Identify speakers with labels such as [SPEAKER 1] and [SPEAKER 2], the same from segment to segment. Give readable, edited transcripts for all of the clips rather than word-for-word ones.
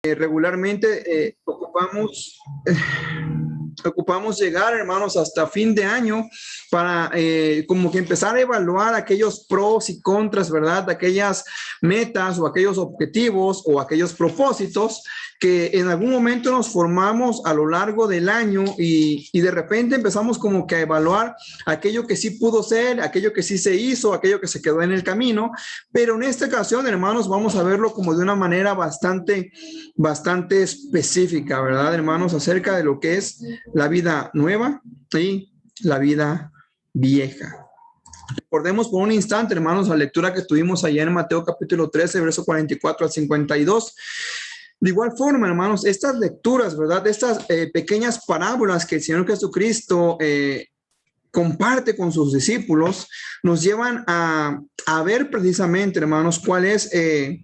[SPEAKER 1] Regularmente ocupamos llegar, hermanos, hasta fin de año para como que empezar a evaluar aquellos pros y contras, ¿verdad? Aquellas metas o aquellos objetivos o aquellos propósitos que en algún momento nos formamos a lo largo del año y de repente empezamos como que a evaluar aquello que sí pudo ser, aquello que sí se hizo, aquello que se quedó en el camino, pero en esta ocasión, hermanos, vamos a verlo como de una manera bastante específica, ¿verdad, hermanos? Acerca de lo que es la vida nueva y la vida vieja. Recordemos por un instante, hermanos, la lectura que tuvimos allá en Mateo capítulo 13, verso 44 al 52. De igual forma, hermanos, estas lecturas, ¿verdad? Estas pequeñas parábolas que el Señor Jesucristo comparte con sus discípulos, nos llevan a ver precisamente, hermanos, cuál es el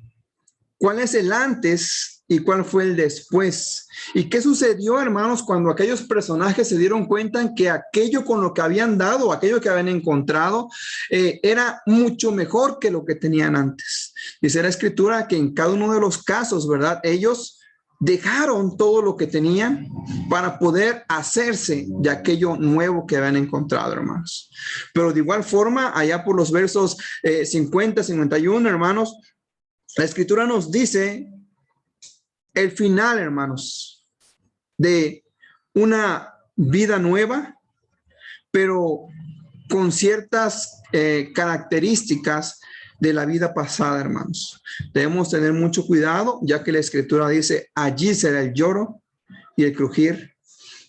[SPEAKER 1] antes y cuál fue el después. ¿Y qué sucedió, hermanos, cuando aquellos personajes se dieron cuenta que aquello con lo que habían dado, aquello que habían encontrado, era mucho mejor que lo que tenían antes? Dice la Escritura que en cada uno de los casos, ¿verdad? Ellos dejaron todo lo que tenían para poder hacerse de aquello nuevo que habían encontrado, hermanos. Pero de igual forma, allá por los versos 50, 51, hermanos, la Escritura nos dice el final, hermanos, de una vida nueva, pero con ciertas características de la vida pasada, hermanos. Debemos tener mucho cuidado, ya que la Escritura dice, allí será el lloro y el crujir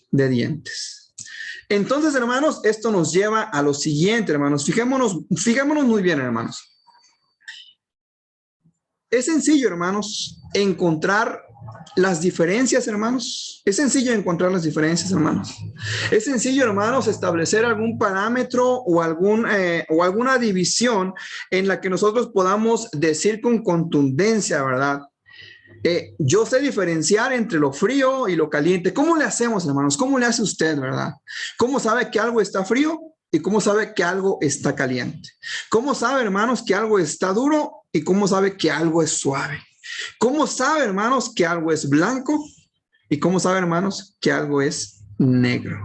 [SPEAKER 1] de dientes. Entonces, hermanos, esto nos lleva a lo siguiente, hermanos. Fijémonos muy bien, hermanos. Es sencillo, hermanos, encontrar las diferencias, hermanos. Es sencillo encontrar las diferencias, hermanos. Es sencillo, hermanos, establecer algún parámetro o alguna división en la que nosotros podamos decir con contundencia, ¿verdad? Yo sé diferenciar entre lo frío y lo caliente. ¿Cómo le hacemos, hermanos? ¿Cómo le hace usted, verdad? ¿Cómo sabe que algo está frío y cómo sabe que algo está caliente? ¿Cómo sabe, hermanos, que algo está duro y cómo sabe que algo es suave? ¿Cómo sabe, hermanos, que algo es blanco y cómo sabe, hermanos, que algo es negro?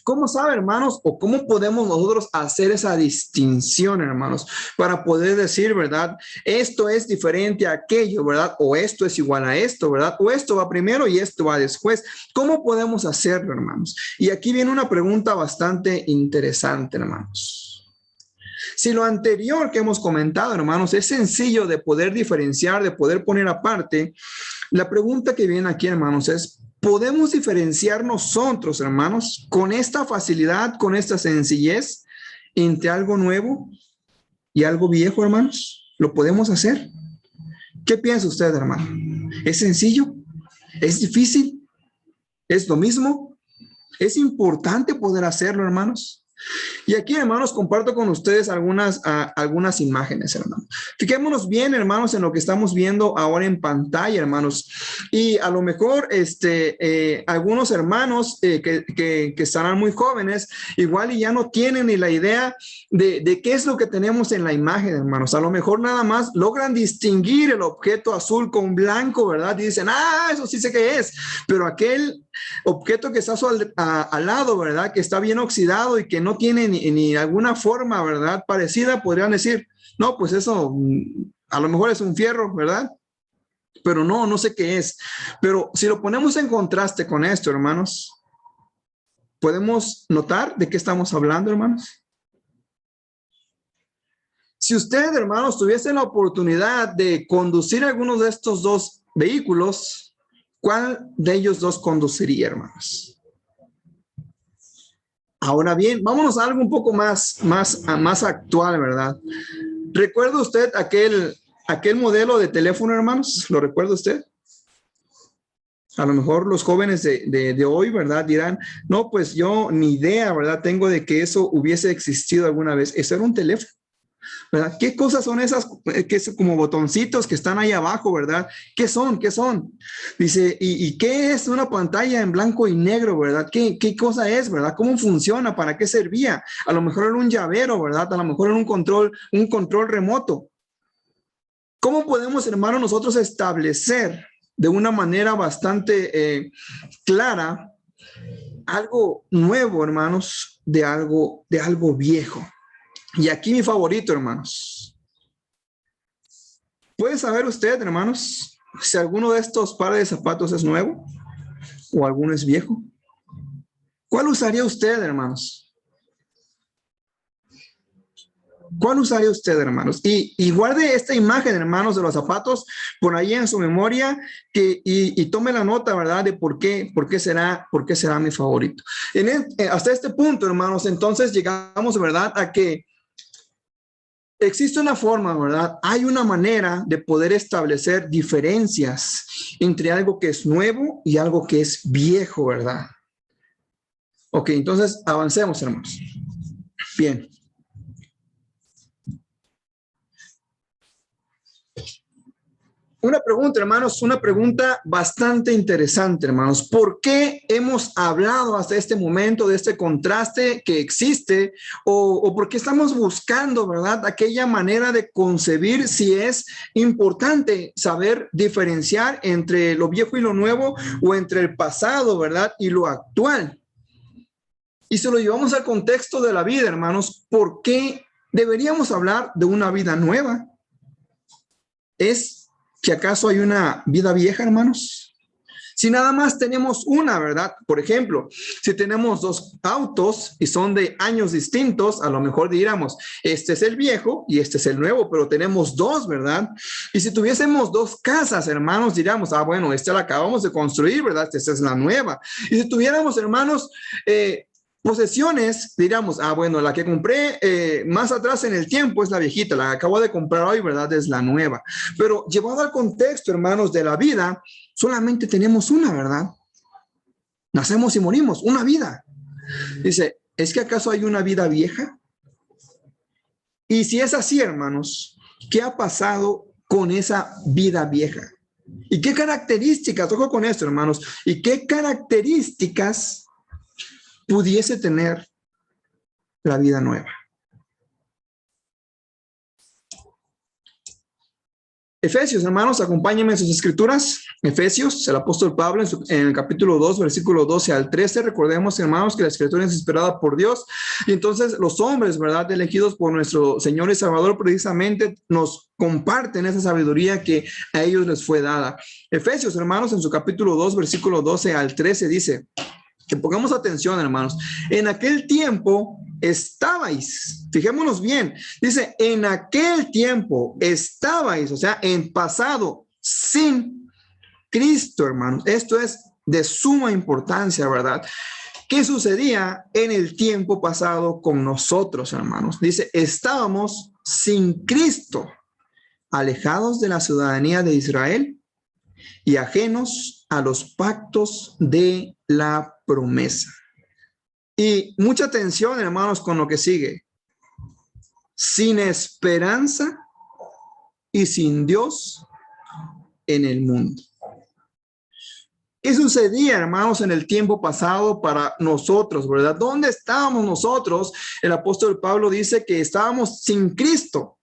[SPEAKER 1] ¿Cómo sabe, hermanos, o cómo podemos nosotros hacer esa distinción, hermanos, para poder decir, verdad, esto es diferente a aquello, verdad, o esto es igual a esto, verdad, o esto va primero y esto va después? ¿Cómo podemos hacerlo, hermanos? Y aquí viene una pregunta bastante interesante, hermanos. Si lo anterior que hemos comentado, hermanos, es sencillo de poder diferenciar, de poder poner aparte, la pregunta que viene aquí, hermanos, es, ¿podemos diferenciar nosotros, hermanos, con esta facilidad, con esta sencillez, entre algo nuevo y algo viejo, hermanos? ¿Lo podemos hacer? ¿Qué piensa usted, hermano? ¿Es sencillo? ¿Es difícil? ¿Es lo mismo? ¿Es importante poder hacerlo, hermanos? Y aquí, hermanos, comparto con ustedes algunas imágenes, hermanos. Fijémonos bien, hermanos, en lo que estamos viendo ahora en pantalla, hermanos. Y a lo mejor algunos hermanos que estarán muy jóvenes, igual y ya no tienen ni la idea de qué es lo que tenemos en la imagen, hermanos. A lo mejor nada más logran distinguir el objeto azul con blanco, ¿verdad? Y dicen, eso sí sé qué es. Pero aquel objeto que está al lado, ¿verdad? Que está bien oxidado y que no tiene ni alguna forma, ¿verdad? Parecida, podrían decir, no, pues eso a lo mejor es un fierro, ¿verdad? Pero no sé qué es. Pero si lo ponemos en contraste con esto, hermanos, ¿podemos notar de qué estamos hablando, hermanos? Si usted, hermanos, tuviese la oportunidad de conducir alguno de estos dos vehículos, ¿cuál de ellos dos conduciría, hermanos? Ahora bien, vámonos a algo un poco más actual, ¿verdad? ¿Recuerda usted aquel modelo de teléfono, hermanos? ¿Lo recuerda usted? A lo mejor los jóvenes de hoy, ¿verdad? Dirán, no, pues yo ni idea, ¿verdad? Tengo de que eso hubiese existido alguna vez. Eso era un teléfono, ¿verdad? ¿Qué cosas son esas que es como botoncitos que están ahí abajo, ¿verdad? ¿Qué son? ¿Qué son? Dice, ¿y qué es una pantalla en blanco y negro, ¿verdad? ¿Qué cosa es, ¿verdad? ¿Cómo funciona? ¿Para qué servía? A lo mejor era un llavero, ¿verdad? A lo mejor era un control remoto. ¿Cómo podemos, hermano, nosotros establecer de una manera bastante clara algo nuevo, hermanos, de algo viejo. Y aquí mi favorito, hermanos. ¿Puede saber usted, hermanos, si alguno de estos pares de zapatos es nuevo o alguno es viejo? ¿Cuál usaría usted, hermanos? ¿Cuál usaría usted, hermanos? Y guarde esta imagen, hermanos, de los zapatos por ahí en su memoria y tome la nota, ¿verdad? De por qué será mi favorito. Hasta este punto, hermanos, entonces llegamos, ¿verdad? A que existe una forma, ¿verdad? Hay una manera de poder establecer diferencias entre algo que es nuevo y algo que es viejo, ¿verdad? Ok, entonces avancemos, hermanos. Bien. Una pregunta, hermanos, una pregunta bastante interesante, hermanos. ¿Por qué hemos hablado hasta este momento de este contraste que existe o por qué estamos buscando, verdad, aquella manera de concebir si es importante saber diferenciar entre lo viejo y lo nuevo o entre el pasado, verdad, y lo actual? Y se lo llevamos al contexto de la vida, hermanos. ¿Por qué deberíamos hablar de una vida nueva? ¿Es que acaso hay una vida vieja, hermanos? Si nada más tenemos una, ¿verdad? Por ejemplo, si tenemos dos autos y son de años distintos, a lo mejor diríamos, este es el viejo y este es el nuevo, pero tenemos dos, ¿verdad? Y si tuviésemos dos casas, hermanos, diríamos, bueno, esta la acabamos de construir, ¿verdad? Esta es la nueva. Y si tuviéramos, hermanos, posesiones, diríamos, bueno, la que compré más atrás en el tiempo es la viejita, la que acabo de comprar hoy, ¿verdad? Es la nueva. Pero llevado al contexto, hermanos, de la vida, solamente tenemos una, ¿verdad? Nacemos y morimos, una vida. Dice, ¿es que acaso hay una vida vieja? Y si es así, hermanos, ¿qué ha pasado con esa vida vieja? ¿Y qué características, ojo con esto, hermanos, y qué características pudiese tener la vida nueva? Efesios, hermanos, acompáñenme en sus escrituras. Efesios, el apóstol Pablo en el capítulo 2, versículo 12 al 13. Recordemos, hermanos, que la escritura es inspirada por Dios. Y entonces los hombres, ¿verdad?, elegidos por nuestro Señor y Salvador, precisamente nos comparten esa sabiduría que a ellos les fue dada. Efesios, hermanos, en su capítulo 2, versículo 12 al 13, dice, que pongamos atención, hermanos, en aquel tiempo estabais, fijémonos bien, dice, en aquel tiempo estabais, o sea, en pasado, sin Cristo, hermanos. Esto es de suma importancia, ¿verdad? ¿Qué sucedía en el tiempo pasado con nosotros, hermanos? Dice, estábamos sin Cristo, alejados de la ciudadanía de Israel y ajenos a los pactos de la promesa. Y mucha atención, hermanos, con lo que sigue. Sin esperanza y sin Dios en el mundo. ¿Qué sucedía, hermanos, en el tiempo pasado para nosotros, verdad? ¿Dónde estábamos nosotros? El apóstol Pablo dice que estábamos sin Cristo.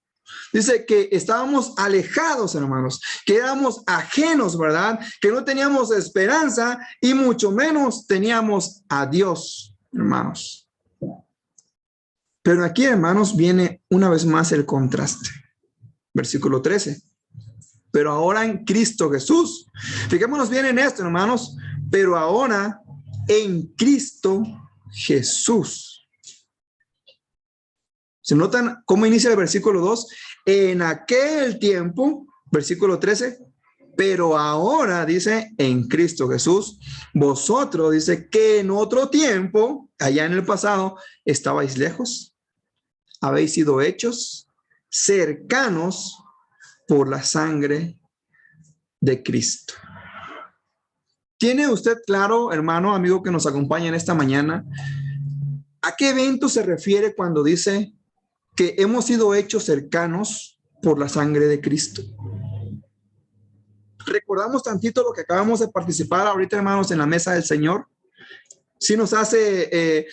[SPEAKER 1] Dice que estábamos alejados, hermanos, que éramos ajenos, ¿verdad? Que no teníamos esperanza y mucho menos teníamos a Dios, hermanos. Pero aquí, hermanos, viene una vez más el contraste. Versículo 13. Pero ahora en Cristo Jesús. Fijémonos bien en esto, hermanos. Pero ahora en Cristo Jesús. ¿Se notan cómo inicia el versículo 2? En aquel tiempo, versículo 13, pero ahora dice en Cristo Jesús, vosotros, dice que en otro tiempo, allá en el pasado, estabais lejos, habéis sido hechos cercanos por la sangre de Cristo. ¿Tiene usted claro, hermano, amigo que nos acompaña en esta mañana, a qué evento se refiere cuando dice que hemos sido hechos cercanos por la sangre de Cristo? Recordamos tantito lo que acabamos de participar ahorita, hermanos, en la mesa del Señor. Sí nos hace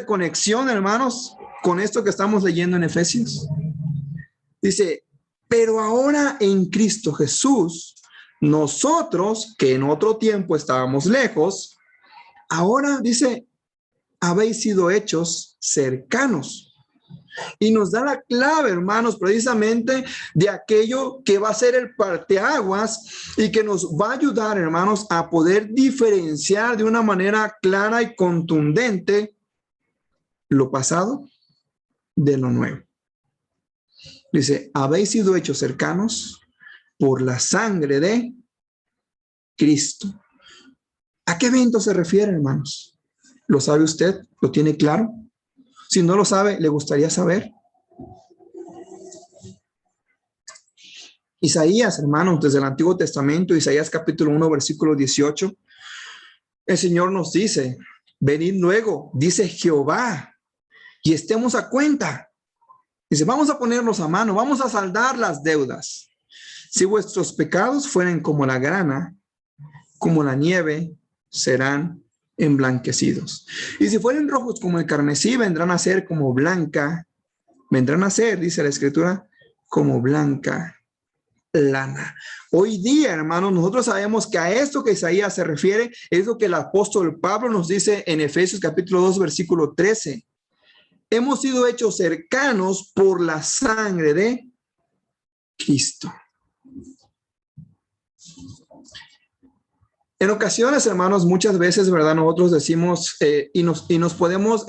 [SPEAKER 1] conexión, hermanos, con esto que estamos leyendo en Efesios. Dice, pero ahora en Cristo Jesús, nosotros que en otro tiempo estábamos lejos, ahora dice, habéis sido hechos cercanos. Y nos da la clave, hermanos, precisamente de aquello que va a ser el parteaguas y que nos va a ayudar, hermanos, a poder diferenciar de una manera clara y contundente lo pasado de lo nuevo. Dice, habéis sido hechos cercanos por la sangre de Cristo. ¿A qué evento se refiere, hermanos? ¿Lo sabe usted? ¿Lo tiene claro? Si no lo sabe, ¿le gustaría saber? Isaías, hermanos, desde el Antiguo Testamento, Isaías capítulo 1, versículo 18, el Señor nos dice, venid luego, dice Jehová, y estemos a cuenta. Dice, vamos a ponernos a mano, vamos a saldar las deudas. Si vuestros pecados fueren como la grana, como la nieve, serán emblanquecidos. Y si fueren rojos como el carmesí, vendrán a ser como blanca, vendrán a ser, dice la Escritura, como blanca lana. Hoy día, hermanos, nosotros sabemos que a esto que Isaías se refiere es lo que el apóstol Pablo nos dice en Efesios capítulo 2, versículo 13. Hemos sido hechos cercanos por la sangre de Cristo. En ocasiones, hermanos, muchas veces, ¿verdad? Nosotros decimos y nos podemos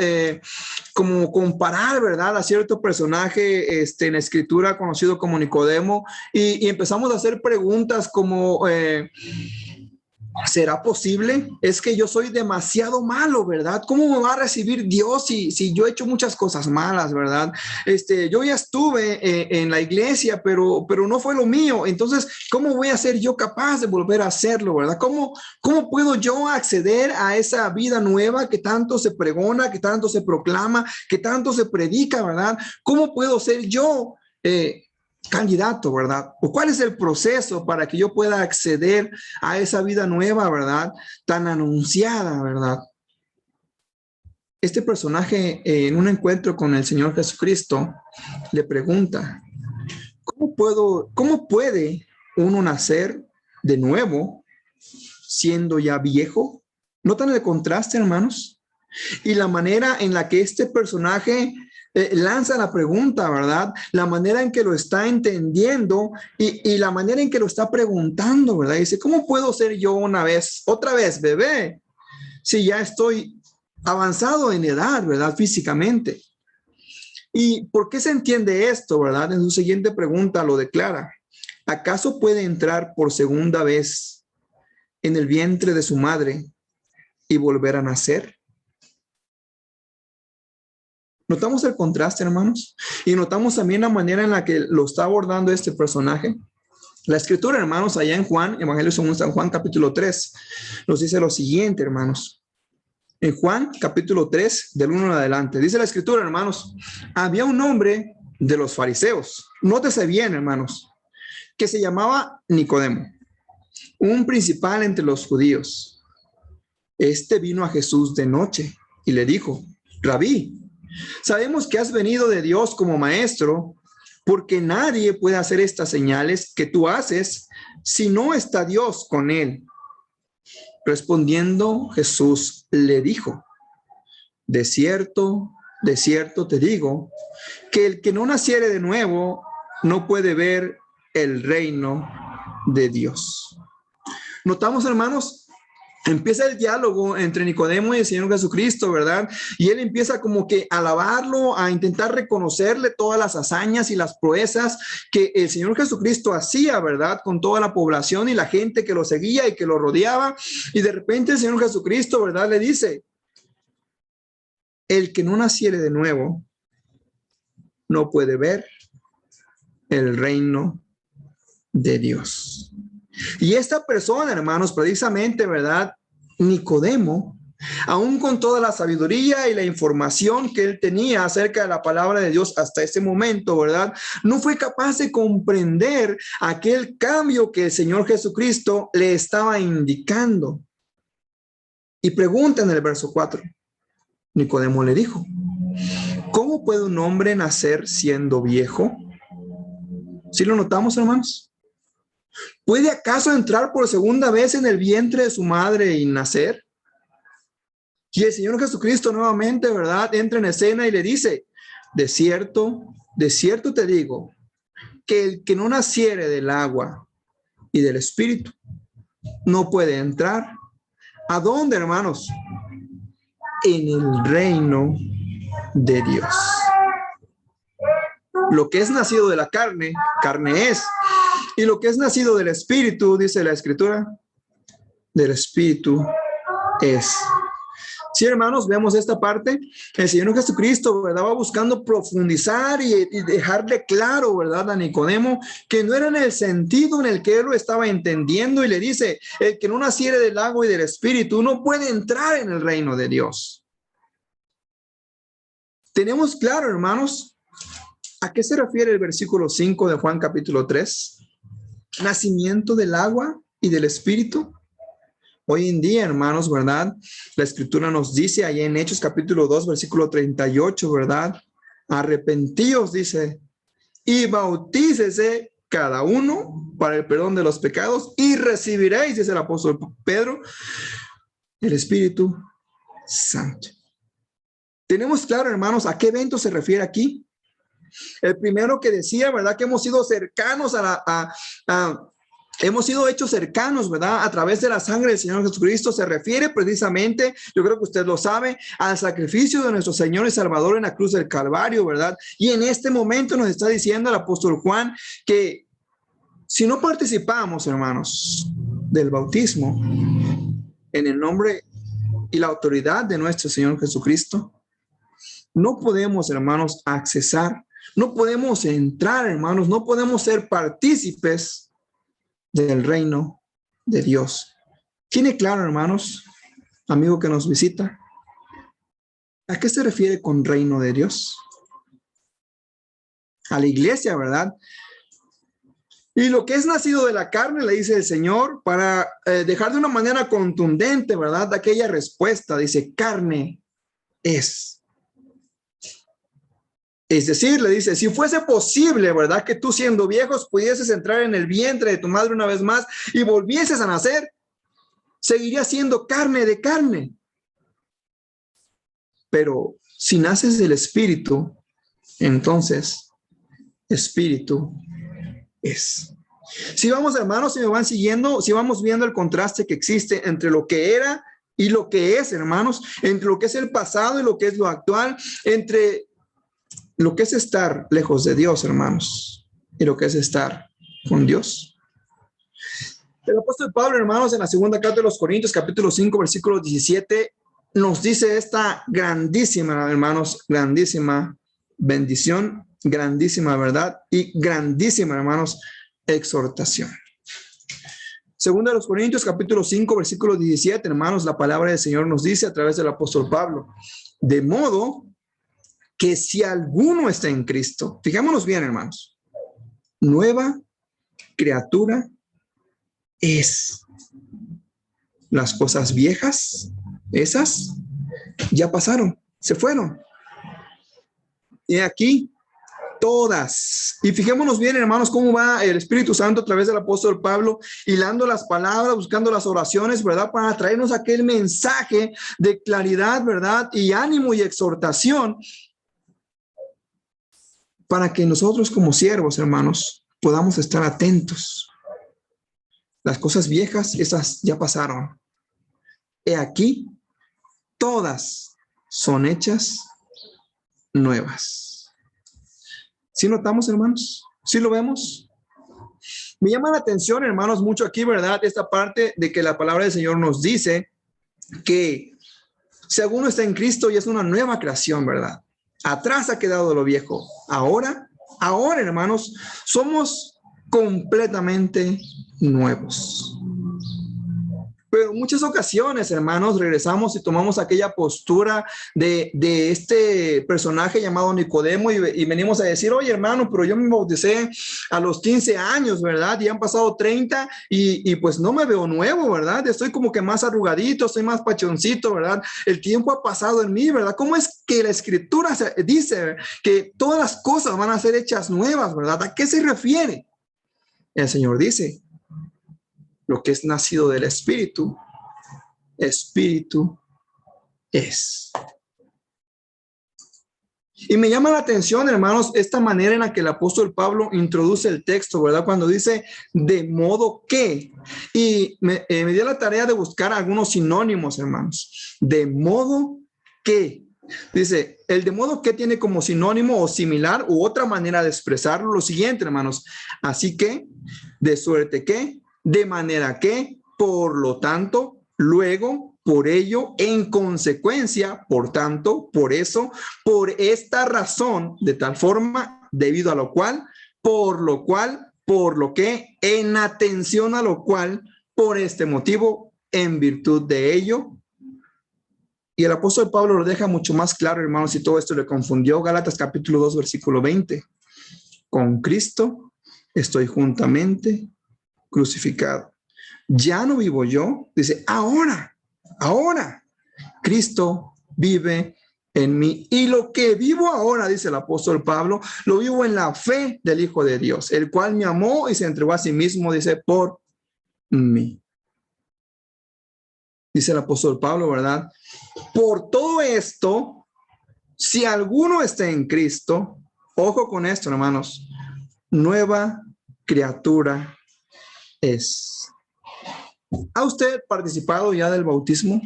[SPEAKER 1] como comparar, ¿verdad? A cierto personaje en la escritura conocido como Nicodemo y empezamos a hacer preguntas como, ¿será posible? Es que yo soy demasiado malo, ¿verdad? ¿Cómo me va a recibir Dios si yo he hecho muchas cosas malas, ¿verdad? Yo ya estuve en la iglesia, pero no fue lo mío. Entonces, ¿cómo voy a ser yo capaz de volver a hacerlo, ¿verdad? ¿Cómo puedo yo acceder a esa vida nueva que tanto se pregona, que tanto se proclama, que tanto se predica, ¿verdad? ¿Cómo puedo ser yo candidato, ¿verdad? ¿O cuál es el proceso para que yo pueda acceder a esa vida nueva, ¿verdad? Tan anunciada, ¿verdad? Este personaje en un encuentro con el Señor Jesucristo le pregunta, ¿cómo puede uno nacer de nuevo siendo ya viejo? ¿Notan el contraste, hermanos? Y la manera en la que este personaje lanza la pregunta, ¿verdad? La manera en que lo está entendiendo y la manera en que lo está preguntando, ¿verdad? Dice, ¿cómo puedo ser yo otra vez, bebé? Si ya estoy avanzado en edad, ¿verdad? Físicamente. ¿Y por qué se entiende esto, verdad? En su siguiente pregunta lo declara. ¿Acaso puede entrar por segunda vez en el vientre de su madre y volver a nacer? ¿Notamos el contraste, hermanos? Y notamos también la manera en la que lo está abordando este personaje. La escritura, hermanos, allá en Juan, Evangelio según San Juan, capítulo 3, nos dice lo siguiente, hermanos. En Juan, capítulo 3, del 1 en adelante, dice la escritura, hermanos, había un hombre de los fariseos, nótese bien, hermanos, que se llamaba Nicodemo, un principal entre los judíos. Este vino a Jesús de noche y le dijo, Rabí, sabemos que has venido de Dios como maestro, porque nadie puede hacer estas señales que tú haces si no está Dios con él. Respondiendo Jesús le dijo, de cierto te digo, que el que no naciere de nuevo no puede ver el reino de Dios. Notamos, hermanos, empieza el diálogo entre Nicodemo y el Señor Jesucristo, ¿verdad? Y él empieza como que a alabarlo, a intentar reconocerle todas las hazañas y las proezas que el Señor Jesucristo hacía, ¿verdad? Con toda la población y la gente que lo seguía y que lo rodeaba. Y de repente el Señor Jesucristo, ¿verdad? Le dice, el que no naciere de nuevo no puede ver el reino de Dios. Y esta persona, hermanos, precisamente, ¿verdad? Nicodemo, aún con toda la sabiduría y la información que él tenía acerca de la palabra de Dios hasta ese momento, ¿verdad? No fue capaz de comprender aquel cambio que el Señor Jesucristo le estaba indicando. Y pregunta en el verso 4, Nicodemo le dijo, ¿cómo puede un hombre nacer siendo viejo? ¿Sí lo notamos, hermanos? ¿Puede acaso entrar por segunda vez en el vientre de su madre y nacer? Y el Señor Jesucristo nuevamente, ¿verdad?, entra en escena y le dice, de cierto te digo, que el que no naciere del agua y del Espíritu no puede entrar. ¿A dónde, hermanos? En el reino de Dios. Lo que es nacido de la carne, carne es. Y lo que es nacido del Espíritu, dice la Escritura, del Espíritu es. Sí, hermanos, vemos esta parte. El Señor Jesucristo, ¿verdad?, va buscando profundizar y dejarle claro, ¿verdad?, a Nicodemo que no era en el sentido en el que él lo estaba entendiendo, y le dice, el que no naciere del agua y del Espíritu no puede entrar en el reino de Dios. Tenemos claro, hermanos, ¿a qué se refiere el versículo 5 de Juan capítulo 3? Nacimiento del agua y del Espíritu. Hoy en día, hermanos, ¿verdad?, la Escritura nos dice allá en Hechos capítulo 2, versículo 38, ¿verdad? Arrepentíos, dice, y bautícese cada uno para el perdón de los pecados y recibiréis, dice el apóstol Pedro, el Espíritu Santo. Tenemos claro, hermanos, a qué evento se refiere aquí. El primero que decía, ¿verdad?, que hemos sido cercanos hemos sido hechos cercanos, ¿verdad?, a través de la sangre del Señor Jesucristo. Se refiere precisamente, yo creo que usted lo sabe, al sacrificio de nuestro Señor y Salvador en la cruz del Calvario, ¿verdad? Y en este momento nos está diciendo el apóstol Juan que si no participamos, hermanos, del bautismo en el nombre y la autoridad de nuestro Señor Jesucristo, no podemos, hermanos, accesar, no podemos entrar, hermanos, no podemos ser partícipes del reino de Dios. ¿Tiene claro, hermanos, amigo que nos visita, a qué se refiere con reino de Dios? A la iglesia, ¿verdad? Y lo que es nacido de la carne, le dice el Señor, para dejar de una manera contundente, ¿verdad?, aquella respuesta, dice, carne es. Es decir, le dice, si fuese posible, ¿verdad?, que tú siendo viejos pudieses entrar en el vientre de tu madre una vez más y volvieses a nacer, seguiría siendo carne de carne. Pero si naces del Espíritu, entonces Espíritu es. Si vamos, hermanos, si me van siguiendo, si vamos viendo el contraste que existe entre lo que era y lo que es, hermanos, entre lo que es el pasado y lo que es lo actual, entre lo que es estar lejos de Dios, hermanos, y lo que es estar con Dios. El apóstol Pablo, hermanos, en la segunda carta de los Corintios, capítulo 5, versículo 17, nos dice esta grandísima, hermanos, grandísima bendición, grandísima verdad y grandísima, hermanos, exhortación. Segunda de los Corintios, capítulo 5, versículo 17, hermanos, la palabra del Señor nos dice a través del apóstol Pablo, de modo que si alguno está en Cristo, fijémonos bien, hermanos, nueva criatura es. Las cosas viejas, esas ya pasaron, se fueron. Y aquí todas. Y fijémonos bien, hermanos, cómo va el Espíritu Santo a través del apóstol Pablo, hilando las palabras, buscando las oraciones, ¿verdad?, para traernos aquel mensaje de claridad, ¿verdad?, y ánimo y exhortación, para que nosotros como siervos, hermanos, podamos estar atentos. Las cosas viejas, esas ya pasaron. He aquí, todas son hechas nuevas. ¿Sí notamos, hermanos? ¿Sí lo vemos? Me llama la atención, hermanos, mucho aquí, ¿verdad?, esta parte de que la palabra del Señor nos dice que si alguno está en Cristo y es una nueva creación, ¿verdad? Atrás ha quedado lo viejo. Ahora, hermanos, somos completamente nuevos. Pero en muchas ocasiones, hermanos, regresamos y tomamos aquella postura de este personaje llamado Nicodemo y venimos a decir, oye, hermano, pero yo me bauticé a los 15 años, ¿verdad? Y han pasado 30 y pues no me veo nuevo, ¿verdad? Estoy como que más arrugadito, estoy más pachoncito, ¿verdad? El tiempo ha pasado en mí, ¿verdad? ¿Cómo es que la Escritura dice que todas las cosas van a ser hechas nuevas, ¿verdad? ¿A qué se refiere? El Señor dice, lo que es nacido del Espíritu, Espíritu es. Y me llama la atención, hermanos, esta manera en la que el apóstol Pablo introduce el texto, ¿verdad? Cuando dice de modo que, y me dio la tarea de buscar algunos sinónimos, hermanos. De modo que, dice, el de modo que tiene como sinónimo o similar u otra manera de expresarlo lo siguiente, hermanos. Así que, de suerte que, de manera que, por lo tanto, luego, por ello, en consecuencia, por tanto, por eso, por esta razón, de tal forma, debido a lo cual, por lo cual, por lo que, en atención a lo cual, por este motivo, en virtud de ello. Y el apóstol Pablo lo deja mucho más claro, hermanos, y todo esto le confundió. Gálatas capítulo 2, versículo 20. Con Cristo estoy juntamente crucificado. Ya no vivo yo, dice, ahora Cristo vive en mí. Y lo que vivo ahora, dice el apóstol Pablo, lo vivo en la fe del Hijo de Dios, el cual me amó y se entregó a sí mismo, dice, por mí. Dice el apóstol Pablo, ¿verdad? Por todo esto, si alguno está en Cristo, ojo con esto, hermanos, nueva criatura es. ¿Ha usted participado ya del bautismo?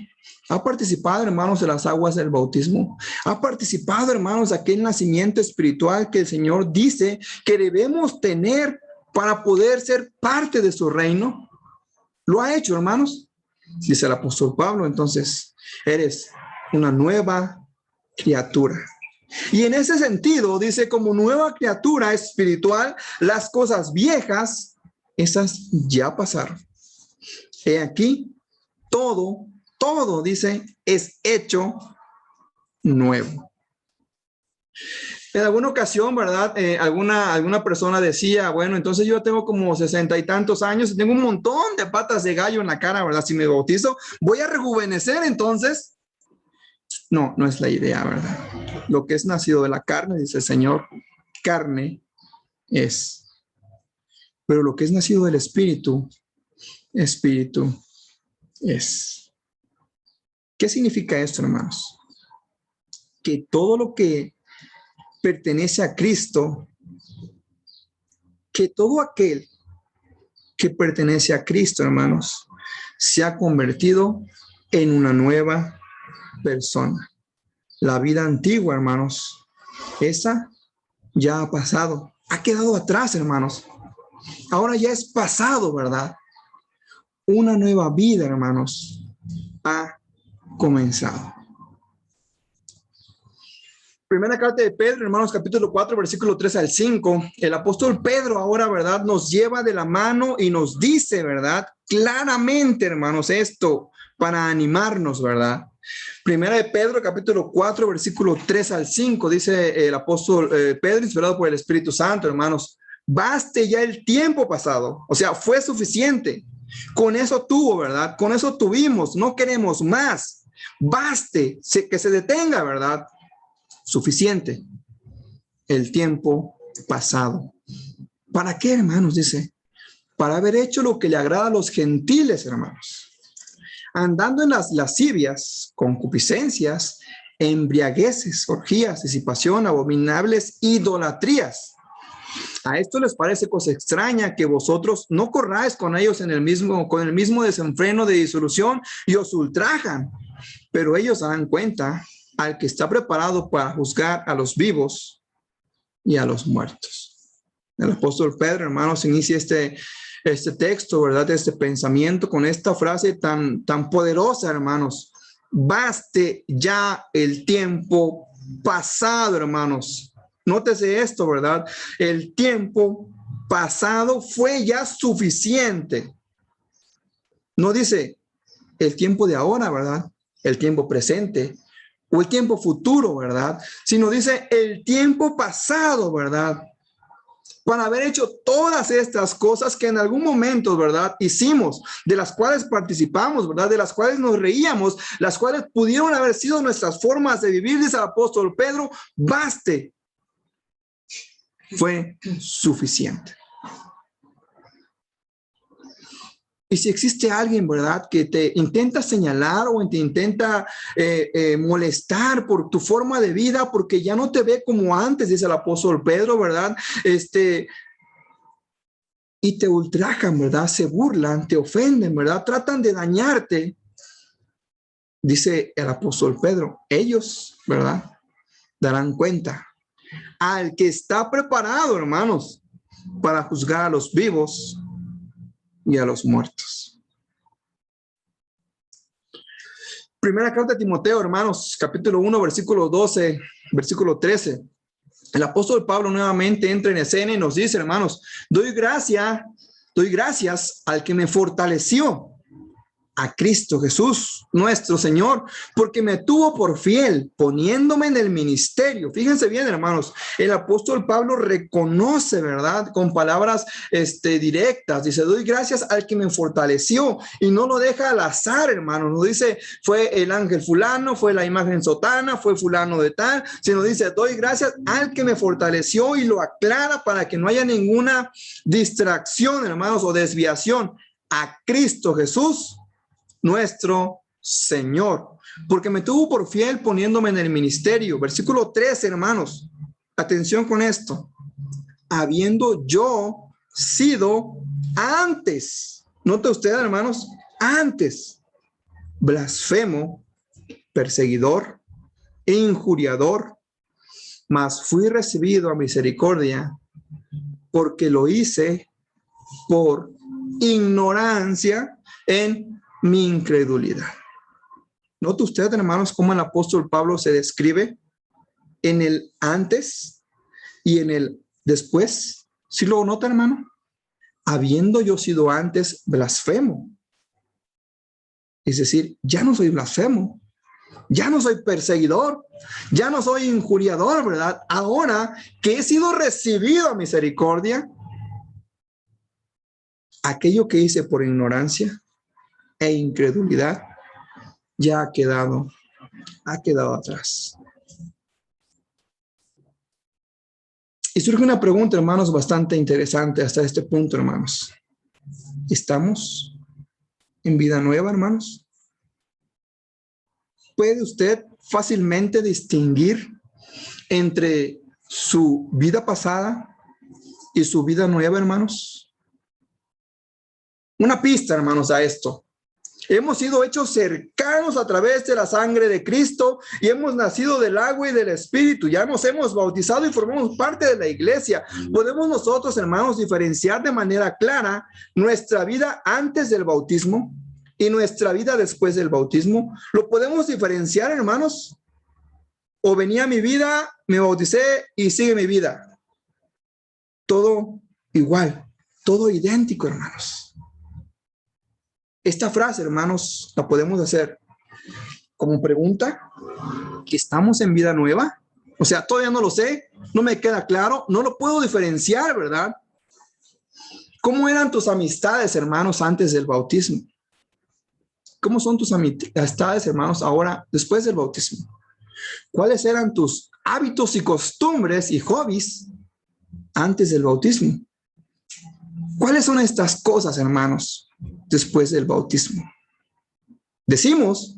[SPEAKER 1] ¿Ha participado, hermanos, de las aguas del bautismo? ¿Ha participado, hermanos, de aquel nacimiento espiritual que el Señor dice que debemos tener para poder ser parte de su reino? ¿Lo ha hecho, hermanos? Dice el apóstol Pablo, entonces, eres una nueva criatura. Y en ese sentido, dice, como nueva criatura espiritual, las cosas viejas, esas ya pasaron. He aquí, todo, dice, es hecho nuevo. En alguna ocasión, ¿verdad? Alguna persona decía, bueno, entonces yo tengo como 60 y tantos años y tengo un montón de patas de gallo en la cara, ¿verdad? Si me bautizo, voy a rejuvenecer, entonces. No, no es la idea, ¿verdad? Lo que es nacido de la carne, dice el Señor, carne es. Pero lo que es nacido del Espíritu, Espíritu es. ¿Qué significa esto, hermanos? Que todo lo que pertenece a Cristo, que todo aquel que pertenece a Cristo, hermanos, se ha convertido en una nueva persona. La vida antigua, hermanos, esa ya ha pasado, ha quedado atrás, hermanos. Ahora ya es pasado, ¿verdad? Una nueva vida, hermanos, ha comenzado. Primera carta de Pedro, hermanos, capítulo 4, versículo 3 al 5. El apóstol Pedro ahora, ¿verdad? Nos lleva de la mano y nos dice, ¿verdad? Claramente, hermanos, esto para animarnos, ¿verdad? Primera de Pedro, capítulo 4, versículo 3 al 5, dice el apóstol Pedro, inspirado por el Espíritu Santo, hermanos. Baste ya el tiempo pasado, o sea, fue suficiente. Con eso tuvo, ¿verdad? Con eso tuvimos, no queremos más. Baste, que se detenga, ¿verdad? Suficiente el tiempo pasado. ¿Para qué, hermanos? Dice, para haber hecho lo que le agrada a los gentiles, hermanos, andando en las lascivias, concupiscencias, embriagueces, orgías, disipación, abominables idolatrías. A esto les parece cosa extraña que vosotros no corráis con ellos con el mismo desenfreno de disolución y os ultrajan, pero ellos dan cuenta al que está preparado para juzgar a los vivos y a los muertos. El apóstol Pedro, hermanos, inicia este texto, ¿verdad? Este pensamiento con esta frase tan poderosa, hermanos. Baste ya el tiempo pasado, hermanos. Nótese esto, ¿verdad? El tiempo pasado fue ya suficiente. No dice el tiempo de ahora, ¿verdad? El tiempo presente o el tiempo futuro, ¿verdad? Sino dice el tiempo pasado, ¿verdad? Para haber hecho todas estas cosas que en algún momento, ¿verdad? Hicimos, de las cuales participamos, ¿verdad? De las cuales nos reíamos, las cuales pudieron haber sido nuestras formas de vivir, dice el apóstol Pedro, baste. Fue suficiente. Y si existe alguien, ¿verdad?, que te intenta señalar o te intenta molestar por tu forma de vida, porque ya no te ve como antes, dice el apóstol Pedro, ¿verdad? Y te ultrajan, ¿verdad? Se burlan, te ofenden, ¿verdad? Tratan de dañarte. Dice el apóstol Pedro, ellos, ¿verdad?, darán cuenta al que está preparado, hermanos, para juzgar a los vivos y a los muertos. Primera carta de Timoteo, hermanos, capítulo 1, versículo 12, versículo 13. El apóstol Pablo nuevamente entra en escena y nos dice, hermanos, doy gracias al que me fortaleció, a Cristo Jesús, nuestro Señor, porque me tuvo por fiel, poniéndome en el ministerio. Fíjense bien, hermanos, el apóstol Pablo reconoce, ¿verdad?, con palabras directas. Dice, doy gracias al que me fortaleció, y no lo deja al azar, hermanos. No dice, fue el ángel fulano, fue la imagen sotana, fue fulano de tal, sino dice, doy gracias al que me fortaleció, y lo aclara para que no haya ninguna distracción, hermanos, o desviación. A Cristo Jesús, nuestro Señor, porque me tuvo por fiel poniéndome en el ministerio. Versículo 13, hermanos, atención con esto. Habiendo yo sido antes, nota usted, hermanos, antes blasfemo, perseguidor, injuriador, mas fui recibido a misericordia, porque lo hice por ignorancia en mi incredulidad. ¿Nota usted, hermanos, cómo el apóstol Pablo se describe en el antes y en el después? ¿Sí lo nota, hermano? Habiendo yo sido antes blasfemo. Es decir, ya no soy blasfemo, ya no soy perseguidor, ya no soy injuriador, ¿verdad? Ahora que he sido recibido a misericordia, aquello que hice por ignorancia e incredulidad ya ha quedado atrás. Y surge una pregunta, hermanos, bastante interesante hasta este punto, hermanos. ¿Estamos en vida nueva, hermanos? ¿Puede usted fácilmente distinguir entre su vida pasada y su vida nueva, hermanos? Una pista, hermanos, a esto. Hemos sido hechos cercanos a través de la sangre de Cristo y hemos nacido del agua y del Espíritu. Ya nos hemos bautizado y formamos parte de la iglesia. ¿Podemos nosotros, hermanos, diferenciar de manera clara nuestra vida antes del bautismo y nuestra vida después del bautismo? ¿Lo podemos diferenciar, hermanos? ¿O venía mi vida, me bauticé y sigue mi vida? Todo igual, todo idéntico, hermanos. Esta frase, hermanos, la podemos hacer como pregunta, ¿que estamos en vida nueva? O sea, todavía no lo sé, no me queda claro, no lo puedo diferenciar, ¿verdad? ¿Cómo eran tus amistades, hermanos, antes del bautismo? ¿Cómo son tus amistades, hermanos, ahora, después del bautismo? ¿Cuáles eran tus hábitos y costumbres y hobbies antes del bautismo? ¿Cuáles son estas cosas, hermanos, después del bautismo? Decimos,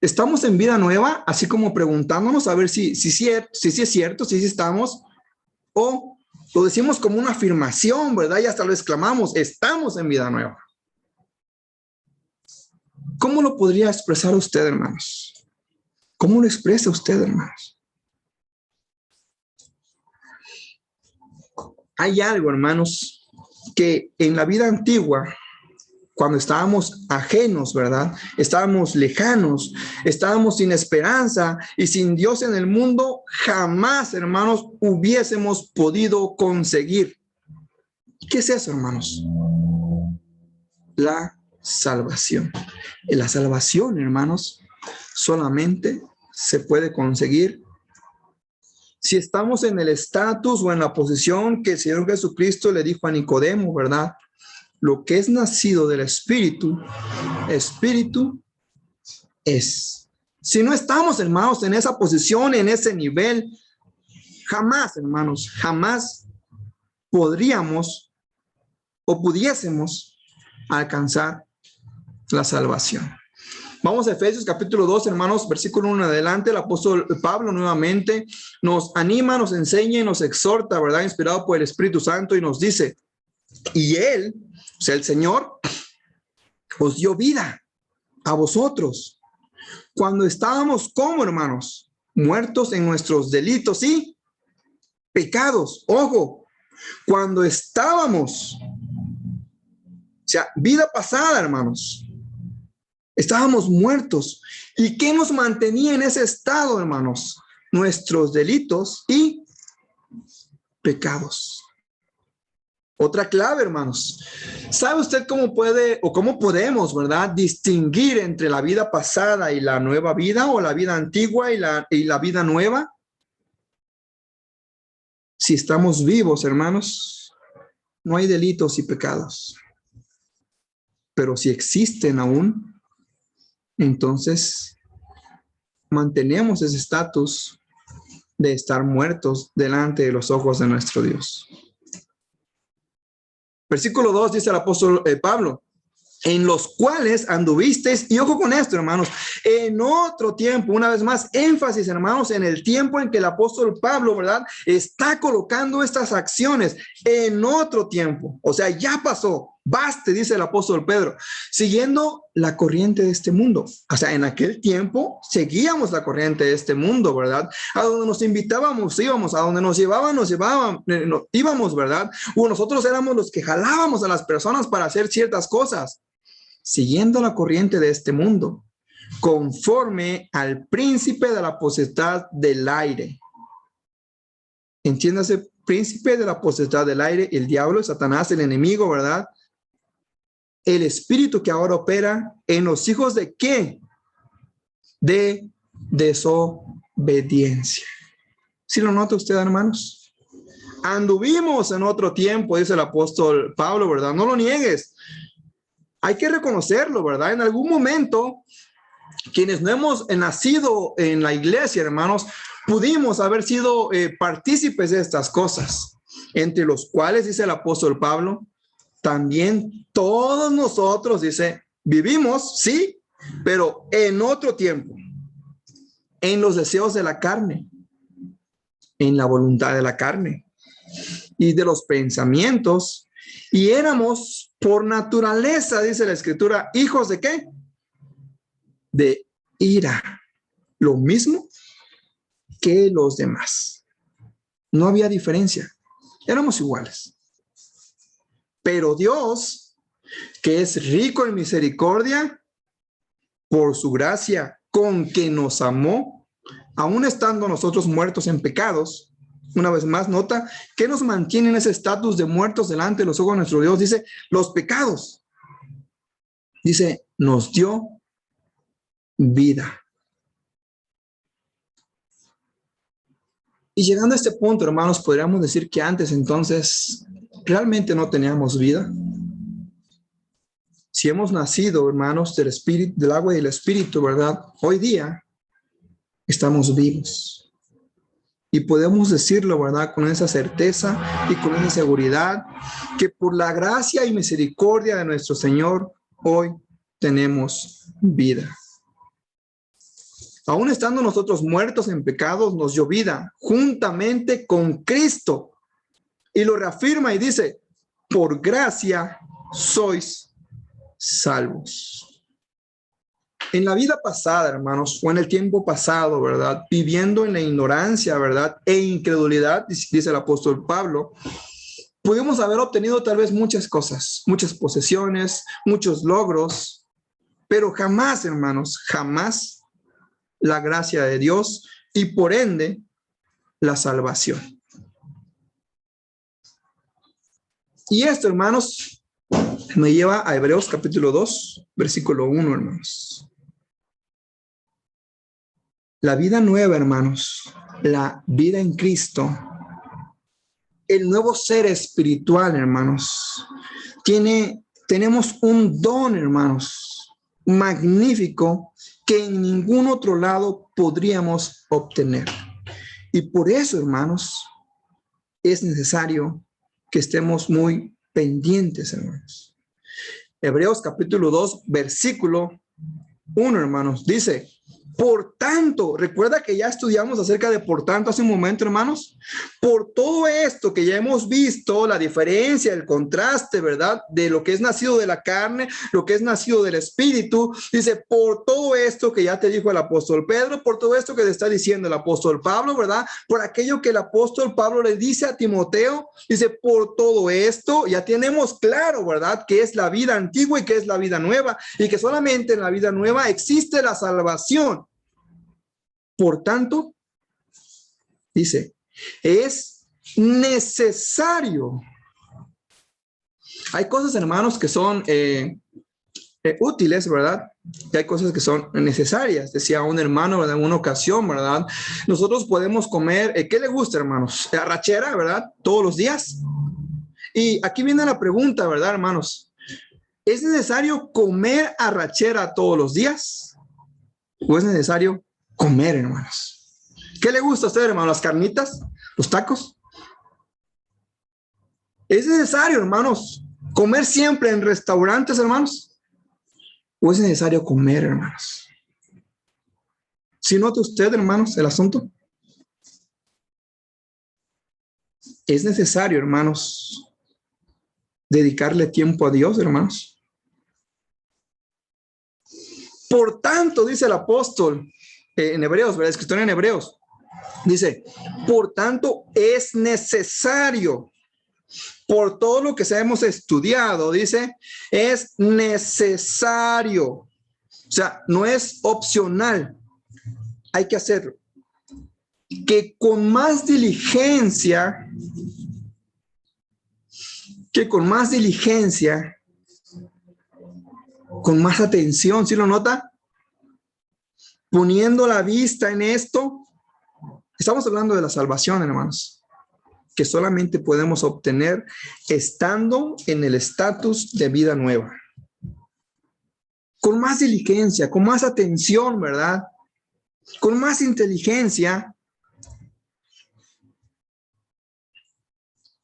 [SPEAKER 1] estamos en vida nueva, así como preguntándonos a ver si es cierto, si estamos, o lo decimos como una afirmación, ¿verdad? Y hasta lo exclamamos, estamos en vida nueva. ¿Cómo lo podría expresar usted, hermanos? ¿Cómo lo expresa usted, hermanos? Hay algo, hermanos, que en la vida antigua, cuando estábamos ajenos, ¿verdad? Estábamos lejanos, estábamos sin esperanza y sin Dios en el mundo, jamás, hermanos, hubiésemos podido conseguir. ¿Qué es eso, hermanos? La salvación. Y la salvación, hermanos, solamente se puede conseguir si estamos en el estatus o en la posición que el Señor Jesucristo le dijo a Nicodemo, ¿verdad? Lo que es nacido del Espíritu, Espíritu es. Si no estamos, hermanos, en esa posición, en ese nivel, jamás, hermanos, jamás podríamos o pudiésemos alcanzar la salvación. Vamos a Efesios capítulo 2, hermanos, versículo 1 en adelante. El apóstol Pablo nuevamente nos anima, nos enseña y nos exhorta, ¿verdad? Inspirado por el Espíritu Santo, y nos dice, y Él, o sea, el Señor, os dio vida a vosotros cuando estábamos como, hermanos, muertos en nuestros delitos y pecados. Ojo, cuando estábamos, o sea, vida pasada, hermanos, estábamos muertos. ¿Y qué nos mantenía en ese estado, hermanos? Nuestros delitos y pecados. Otra clave, hermanos. ¿Sabe usted cómo puede o cómo podemos, verdad, distinguir entre la vida pasada y la nueva vida, o la vida antigua y la vida nueva? Si estamos vivos, hermanos, no hay delitos y pecados. Pero si existen aún, entonces mantenemos ese estatus de estar muertos delante de los ojos de nuestro Dios. Versículo 2 dice el apóstol Pablo, en los cuales anduvisteis, y ojo con esto, hermanos, en otro tiempo, una vez más, énfasis, hermanos, en el tiempo en que el apóstol Pablo, ¿verdad?, está colocando estas acciones en otro tiempo, o sea, ya pasó, baste, dice el apóstol Pedro, siguiendo la corriente de este mundo. O sea, en aquel tiempo seguíamos la corriente de este mundo, ¿verdad? A donde nos invitábamos, íbamos, a donde nos llevaban, íbamos, ¿verdad? O nosotros éramos los que jalábamos a las personas para hacer ciertas cosas, siguiendo la corriente de este mundo, conforme al príncipe de la potestad del aire. Entiéndase, príncipe de la potestad del aire, el diablo, Satanás, el enemigo, ¿verdad? El espíritu que ahora opera en los hijos de ¿qué? De desobediencia. ¿Sí lo nota usted, hermanos? Anduvimos en otro tiempo, dice el apóstol Pablo, ¿verdad? No lo niegues. Hay que reconocerlo, ¿verdad? En algún momento, quienes no hemos nacido en la iglesia, hermanos, pudimos haber sido partícipes de estas cosas, entre los cuales, dice el apóstol Pablo, también todos nosotros, dice, vivimos, sí, pero en otro tiempo, en los deseos de la carne, en la voluntad de la carne y de los pensamientos, y éramos por naturaleza, dice la Escritura, hijos de ¿qué? De ira, lo mismo que los demás. No había diferencia, éramos iguales. Pero Dios, que es rico en misericordia, por su gracia con que nos amó, aun estando nosotros muertos en pecados, una vez más, nota que nos mantiene en ese estatus de muertos delante de los ojos de nuestro Dios. Dice, los pecados. Dice, nos dio vida. Y llegando a este punto, hermanos, podríamos decir que antes entonces realmente no teníamos vida. Si hemos nacido, hermanos, del espíritu, del agua y del espíritu, ¿verdad? Hoy día estamos vivos. Y podemos decirlo, ¿verdad?, con esa certeza y con esa seguridad, que por la gracia y misericordia de nuestro Señor, hoy tenemos vida. Aún estando nosotros muertos en pecados, nos dio vida juntamente con Cristo. Y lo reafirma y dice, por gracia sois salvos. En la vida pasada, hermanos, o en el tiempo pasado, ¿verdad?, viviendo en la ignorancia, ¿verdad?, e incredulidad, dice el apóstol Pablo, pudimos haber obtenido tal vez muchas cosas, muchas posesiones, muchos logros, pero jamás, hermanos, jamás la gracia de Dios y por ende la salvación. Y esto, hermanos, me lleva a Hebreos capítulo 2, versículo 1, hermanos. La vida nueva, hermanos, la vida en Cristo, el nuevo ser espiritual, hermanos, tenemos un don, hermanos, magnífico que en ningún otro lado podríamos obtener. Y por eso, hermanos, es necesario que estemos muy pendientes, hermanos. Hebreos capítulo 2, versículo 1, hermanos. Dice, por tanto, recuerda que ya estudiamos acerca de por tanto hace un momento, hermanos. Por todo esto que ya hemos visto, la diferencia, el contraste, ¿verdad? De lo que es nacido de la carne, lo que es nacido del espíritu. Dice, por todo esto que ya te dijo el apóstol Pedro, por todo esto que te está diciendo el apóstol Pablo, ¿verdad? Por aquello que el apóstol Pablo le dice a Timoteo, dice, por todo esto ya tenemos claro, ¿verdad? Que es la vida antigua y que es la vida nueva, y que solamente en la vida nueva existe la salvación. Por tanto, dice, es necesario. Hay cosas, hermanos, que son útiles, ¿verdad? Y hay cosas que son necesarias. Decía un hermano, ¿verdad? En una ocasión, ¿verdad? Nosotros podemos comer, ¿qué le gusta, hermanos? Arrachera, ¿verdad? Todos los días. Y aquí viene la pregunta, ¿verdad, hermanos? ¿Es necesario comer arrachera todos los días? ¿O es necesario comer, hermanos? ¿Qué le gusta a usted, hermano? ¿Las carnitas? ¿Los tacos? ¿Es necesario, hermanos, comer siempre en restaurantes, hermanos? ¿O es necesario comer, hermanos? ¿Sí nota usted, hermanos, el asunto? Es necesario, hermanos, dedicarle tiempo a Dios, hermanos. Por tanto, dice el apóstol en Hebreos, ¿verdad? Escritor en Hebreos. Dice, por tanto, es necesario, por todo lo que se hemos estudiado, dice, es necesario. O sea, no es opcional, hay que hacerlo. Que con más diligencia, con más atención, ¿sí lo nota? Poniendo la vista en esto, estamos hablando de la salvación, hermanos, que solamente podemos obtener estando en el estatus de vida nueva. Con más diligencia, con más atención, ¿verdad? Con más inteligencia,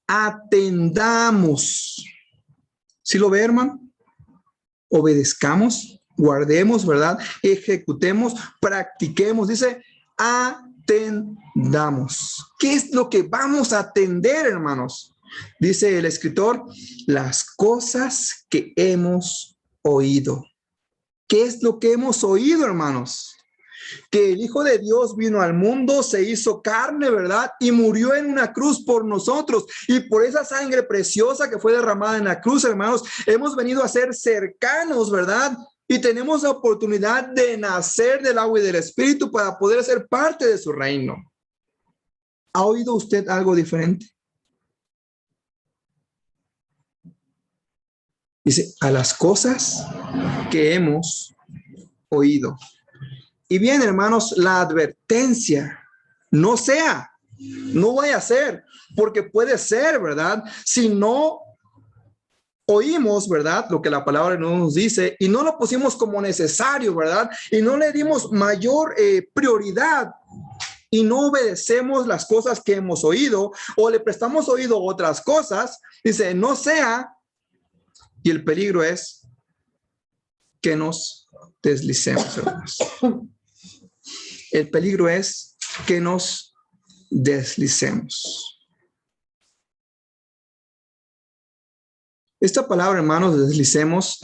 [SPEAKER 1] atendamos. ¿Sí lo ve, hermano? Obedezcamos, guardemos, ¿verdad? Ejecutemos, practiquemos. Dice, atendamos. ¿Qué es lo que vamos a atender, hermanos? Dice el escritor, las cosas que hemos oído. ¿Qué es lo que hemos oído, hermanos? Que el Hijo de Dios vino al mundo, se hizo carne, ¿verdad? Y murió en una cruz por nosotros. Y por esa sangre preciosa que fue derramada en la cruz, hermanos, hemos venido a ser cercanos, ¿verdad? Y tenemos la oportunidad de nacer del agua y del Espíritu para poder ser parte de su reino. ¿Ha oído usted algo diferente? Dice, a las cosas que hemos oído. Y bien, hermanos, la advertencia, no vaya a ser, porque puede ser, ¿verdad? Si no oímos, ¿verdad? Lo que la palabra nos dice y no lo pusimos como necesario, ¿verdad? Y no le dimos mayor prioridad y no obedecemos las cosas que hemos oído o le prestamos oído a otras cosas, dice, no sea, y el peligro es que nos deslicemos, hermanos. El peligro es que nos deslicemos. Esta palabra, hermanos, deslicemos,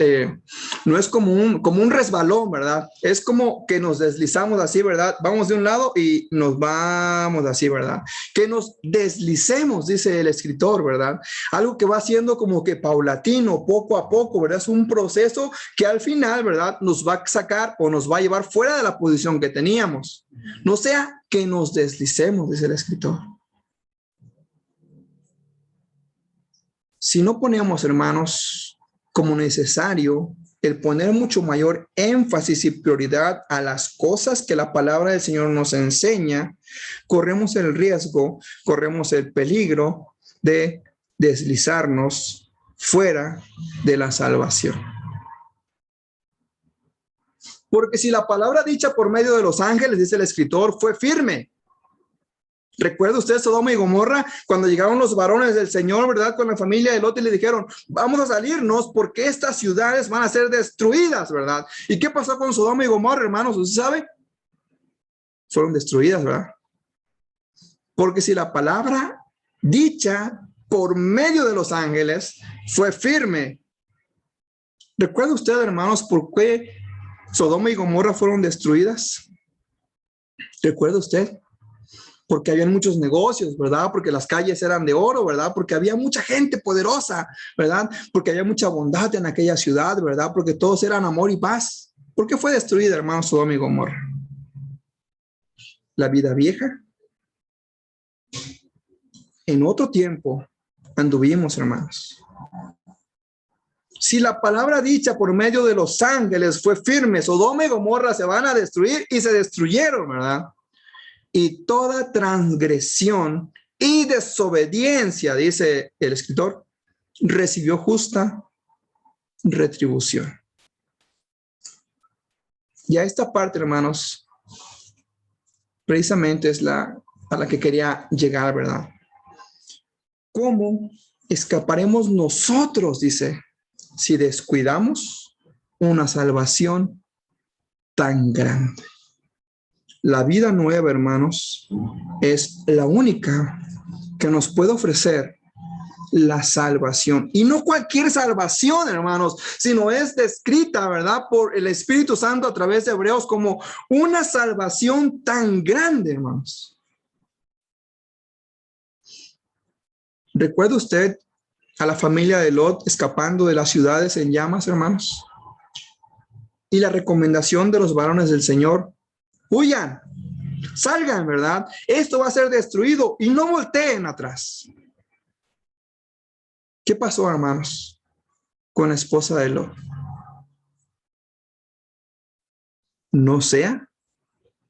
[SPEAKER 1] no es como un resbalón, ¿verdad? Es como que nos deslizamos así, ¿verdad? Vamos de un lado y nos vamos así, ¿verdad? Que nos deslicemos, dice el escritor, ¿verdad? Algo que va siendo como que paulatino, poco a poco, ¿verdad? Es un proceso que al final, ¿verdad? Nos va a sacar o nos va a llevar fuera de la posición que teníamos. No sea que nos deslicemos, dice el escritor. Si no ponemos, hermanos, como necesario el poner mucho mayor énfasis y prioridad a las cosas que la palabra del Señor nos enseña, corremos el riesgo, corremos el peligro de deslizarnos fuera de la salvación. Porque si la palabra dicha por medio de los ángeles, dice el escritor, fue firme, ¿Recuerda usted Sodoma y Gomorra cuando llegaron los varones del Señor, verdad, con la familia de Lot y le dijeron, vamos a salirnos porque estas ciudades van a ser destruidas, verdad? ¿Y qué pasó con Sodoma y Gomorra, hermanos? ¿Usted sabe? Fueron destruidas, ¿verdad? Porque si la palabra dicha por medio de los ángeles fue firme. ¿Recuerda usted, hermanos, por qué Sodoma y Gomorra fueron destruidas? ¿Recuerda usted? Porque habían muchos negocios, ¿verdad? Porque las calles eran de oro, ¿verdad? Porque había mucha gente poderosa, ¿verdad? Porque había mucha bondad en aquella ciudad, ¿verdad? Porque todos eran amor y paz. ¿Por qué fue destruida, hermanos, Sodoma y Gomorra? La vida vieja. En otro tiempo anduvimos, hermanos. Si la palabra dicha por medio de los ángeles fue firme, Sodoma y Gomorra se van a destruir y se destruyeron, ¿verdad? Y toda transgresión y desobediencia, dice el escritor, recibió justa retribución. Y a esta parte, hermanos, precisamente es a la que quería llegar, ¿verdad? ¿Cómo escaparemos nosotros, dice, si descuidamos una salvación tan grande? La vida nueva, hermanos, es la única que nos puede ofrecer la salvación. Y no cualquier salvación, hermanos, sino es descrita, ¿verdad?, por el Espíritu Santo a través de Hebreos como una salvación tan grande, hermanos. ¿Recuerda usted a la familia de Lot escapando de las ciudades en llamas, hermanos? Y la recomendación de los varones del Señor: huyan, salgan, ¿verdad? Esto va a ser destruido y no volteen atrás. ¿Qué pasó, hermanos, con la esposa de Lot? No sea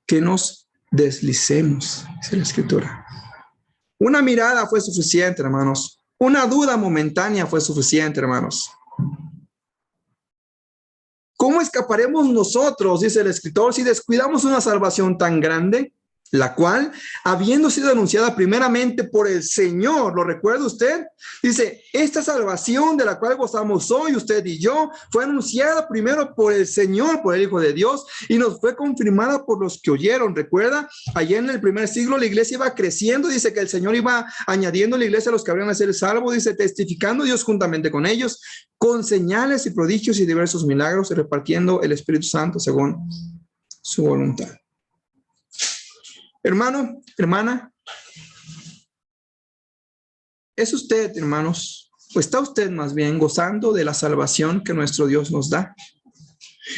[SPEAKER 1] que nos deslicemos, dice la Escritura. Una mirada fue suficiente, hermanos. Una duda momentánea fue suficiente, hermanos. ¿Cómo escaparemos nosotros, dice el escritor, si descuidamos una salvación tan grande, la cual, habiendo sido anunciada primeramente por el Señor? ¿Lo recuerda usted? Dice, esta salvación de la cual gozamos hoy, usted y yo, fue anunciada primero por el Señor, por el Hijo de Dios, y nos fue confirmada por los que oyeron. ¿Recuerda? Allá en el primer siglo la iglesia iba creciendo, dice que el Señor iba añadiendo a la iglesia a los que habrían de ser salvos, dice, testificando Dios juntamente con ellos, con señales y prodigios y diversos milagros, y repartiendo el Espíritu Santo según su voluntad. Hermano, hermana, ¿es usted, hermanos, o está usted más bien gozando de la salvación que nuestro Dios nos da?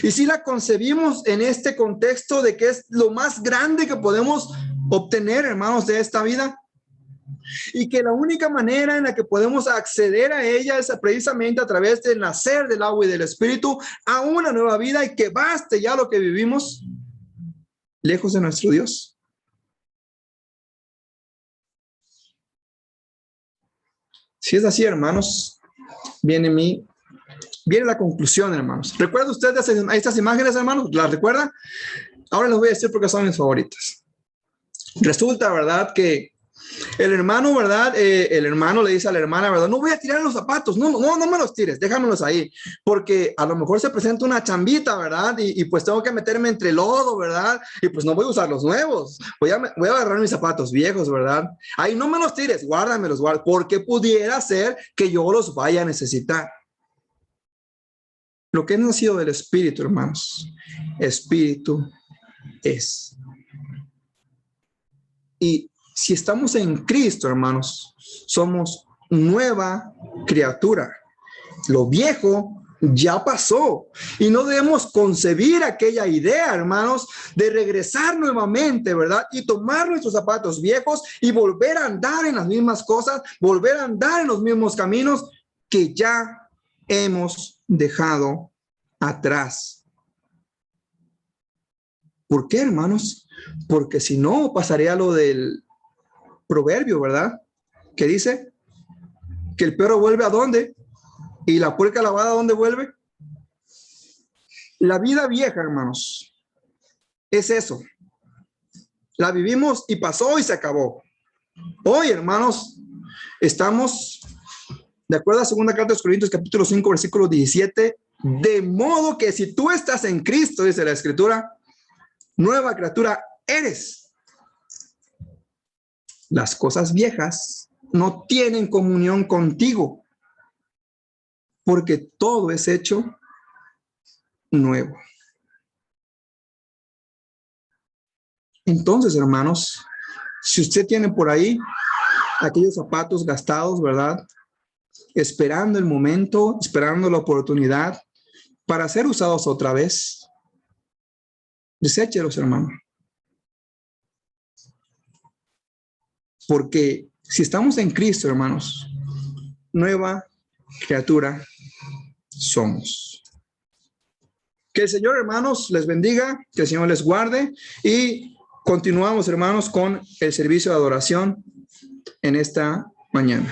[SPEAKER 1] Y si la concebimos en este contexto de que es lo más grande que podemos obtener, hermanos, de esta vida, y que la única manera en la que podemos acceder a ella es precisamente a través del nacer del agua y del Espíritu a una nueva vida, y que baste ya lo que vivimos lejos de nuestro Dios. Si es así, hermanos, viene la conclusión, hermanos. ¿Recuerda usted estas imágenes, hermanos? ¿Las recuerda? Ahora les voy a decir porque son mis favoritas. Resulta, ¿verdad?, que el hermano, ¿verdad? El hermano le dice a la hermana, ¿verdad? No voy a tirar los zapatos, no me los tires, déjamelos ahí, porque a lo mejor se presenta una chambita, ¿verdad? Y pues tengo que meterme entre lodo, ¿verdad? Y pues no voy a usar los nuevos, voy a agarrar mis zapatos viejos, ¿verdad? Ahí no me los tires, guárdamelos, porque pudiera ser que yo los vaya a necesitar. Lo que es nacido del Espíritu, hermanos, Espíritu es. Y si estamos en Cristo, hermanos, somos nueva criatura. Lo viejo ya pasó y no debemos concebir aquella idea, hermanos, de regresar nuevamente, ¿verdad? Y tomar nuestros zapatos viejos y volver a andar en las mismas cosas, volver a andar en los mismos caminos que ya hemos dejado atrás. ¿Por qué, hermanos? Porque si no, pasaría lo del proverbio, ¿verdad? Que dice que el perro vuelve ¿a dónde? Y la puerca lavada ¿a dónde vuelve? La vida vieja, hermanos, es eso. La vivimos y pasó y se acabó. Hoy, hermanos, estamos de acuerdo a 2 carta de los Corintios, capítulo 5, versículo 17, de modo que si tú estás en Cristo, dice la Escritura, nueva criatura eres. Las cosas viejas no tienen comunión contigo, porque todo es hecho nuevo. Entonces, hermanos, si usted tiene por ahí aquellos zapatos gastados, ¿verdad? Esperando el momento, esperando la oportunidad para ser usados otra vez, deséchelos, hermano. Porque si estamos en Cristo, hermanos, nueva criatura somos. Que el Señor, hermanos, les bendiga, que el Señor les guarde y continuamos, hermanos, con el servicio de adoración en esta mañana.